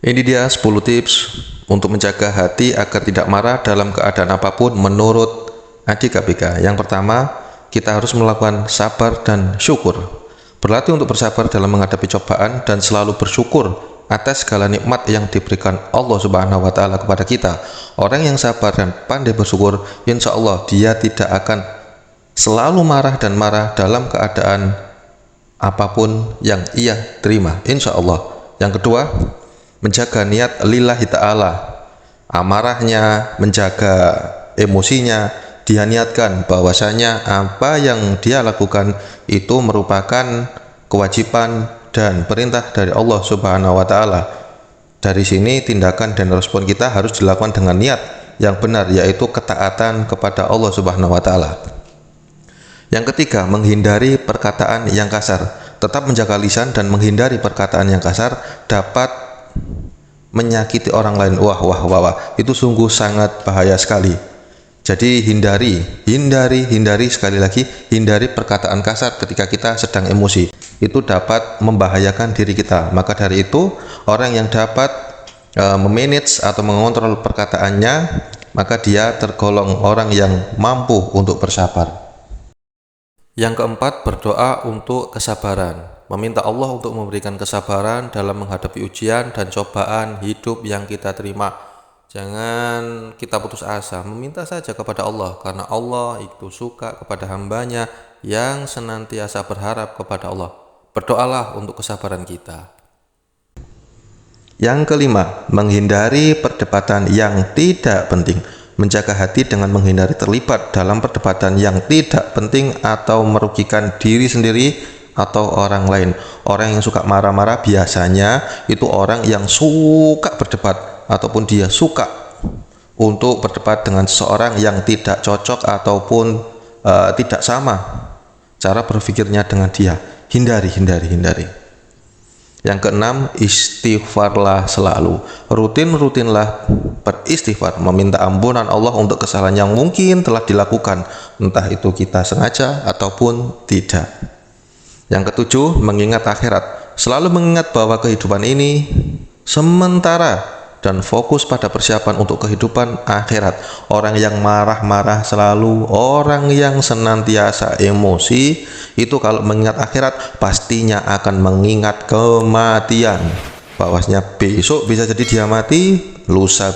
Ini dia 10 tips untuk menjaga hati agar tidak marah dalam keadaan apapun menurut Adik KPK. Yang pertama, kita harus melakukan sabar dan syukur. Berlatih untuk bersabar dalam menghadapi cobaan dan selalu bersyukur atas segala nikmat yang diberikan Allah Subhanahu wa Ta'ala kepada kita. Orang yang sabar dan pandai bersyukur, insya Allah dia tidak akan selalu marah dan marah dalam keadaan apapun yang ia terima, insya Allah. Yang kedua, menjaga niat lillahi ta'ala. Amarahnya, menjaga emosinya, dia niatkan bahwasanya apa yang dia lakukan itu merupakan kewajiban dan perintah dari Allah Subhanahu wa Ta'ala. Dari sini tindakan dan respon kita harus dilakukan dengan niat yang benar, yaitu ketaatan kepada Allah Subhanahu wa Ta'ala. Yang ketiga, menghindari perkataan yang kasar. Tetap menjaga lisan dan menghindari perkataan yang kasar dapat menyakiti orang lain. Wah, itu sungguh sangat bahaya sekali. Jadi hindari sekali lagi, hindari perkataan kasar ketika kita sedang emosi. Itu dapat membahayakan diri kita. Maka dari itu, orang yang dapat memanage atau mengontrol perkataannya, maka dia tergolong orang yang mampu untuk bersabar. Yang keempat, berdoa untuk kesabaran. Meminta Allah untuk memberikan kesabaran dalam menghadapi ujian dan cobaan hidup yang kita terima. Jangan kita putus asa, meminta saja kepada Allah, karena Allah itu suka kepada hambanya yang senantiasa berharap kepada Allah. Berdoalah untuk kesabaran kita. Yang kelima, menghindari perdebatan yang tidak penting. Menjaga hati dengan menghindari terlibat dalam perdebatan yang tidak penting atau merugikan diri sendiri atau orang lain. Orang yang suka marah-marah biasanya itu orang yang suka berdebat, ataupun dia suka untuk berdebat dengan seseorang yang tidak cocok ataupun tidak sama cara berpikirnya dengan dia. Hindari. Yang keenam, istighfarlah selalu. Rutinlah beristighfar, meminta ampunan Allah untuk kesalahan yang mungkin telah dilakukan, entah itu kita sengaja ataupun tidak. Yang ketujuh, mengingat akhirat. Selalu mengingat bahwa kehidupan ini sementara dan fokus pada persiapan untuk kehidupan akhirat. Orang yang marah-marah selalu, orang yang senantiasa emosi, itu kalau mengingat akhirat pastinya akan mengingat kematian. Bahwasanya besok bisa jadi dia mati, lusa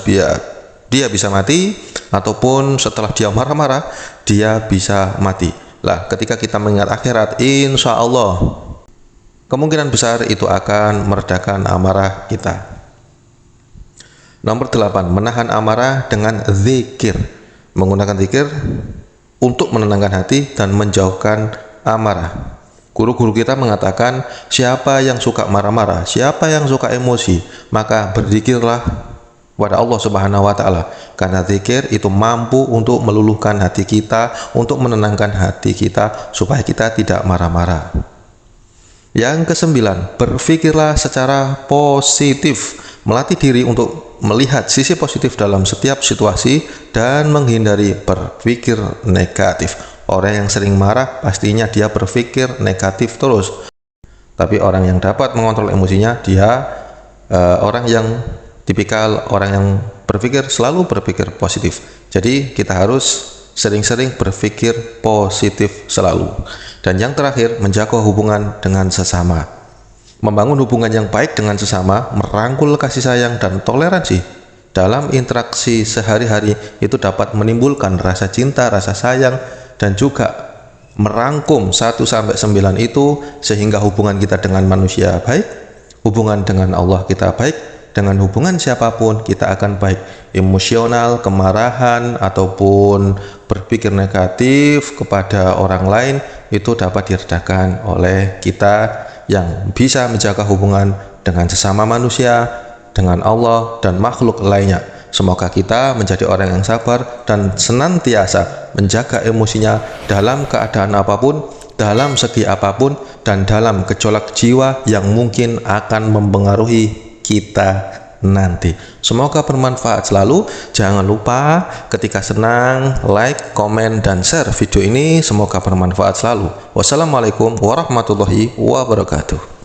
dia bisa mati, ataupun setelah dia marah-marah dia bisa mati. Lah, ketika kita mengingat akhirat, insya Allah kemungkinan besar itu akan meredakan amarah kita. Nomor 8, menahan amarah dengan zikir. Menggunakan zikir untuk menenangkan hati dan menjauhkan amarah. Guru-guru kita mengatakan, siapa yang suka marah-marah, siapa yang suka emosi, maka berzikirlah kepada Allah Subhanahu wa Ta'ala. Karena zikir itu mampu untuk meluluhkan hati kita, untuk menenangkan hati kita supaya kita tidak marah-marah. Yang kesembilan, berpikirlah secara positif. Melatih diri untuk melihat sisi positif dalam setiap situasi dan menghindari berpikir negatif. Orang yang sering marah pastinya dia berpikir negatif terus. Tapi orang yang dapat mengontrol emosinya, dia orang yang tipikal orang yang selalu berpikir positif. Jadi kita harus sering-sering berpikir positif selalu. Dan yang terakhir, menjaga hubungan dengan sesama. Membangun hubungan yang baik dengan sesama, merangkul kasih sayang dan toleransi dalam interaksi sehari-hari itu dapat menimbulkan rasa cinta, rasa sayang, dan juga merangkum 1-9 itu sehingga hubungan kita dengan manusia baik, hubungan dengan Allah kita baik, dengan hubungan siapapun kita akan baik. Emosional, kemarahan, ataupun berpikir negatif kepada orang lain itu dapat diredakan oleh kita yang bisa menjaga hubungan dengan sesama manusia, dengan Allah dan makhluk lainnya. Semoga kita menjadi orang yang sabar dan senantiasa menjaga emosinya dalam keadaan apapun, dalam segi apapun, dan dalam gejolak jiwa yang mungkin akan mempengaruhi kita nanti. Semoga bermanfaat selalu. Jangan lupa ketika senang, like, komen, dan share video ini. Semoga bermanfaat selalu. Wassalamualaikum warahmatullahi wabarakatuh.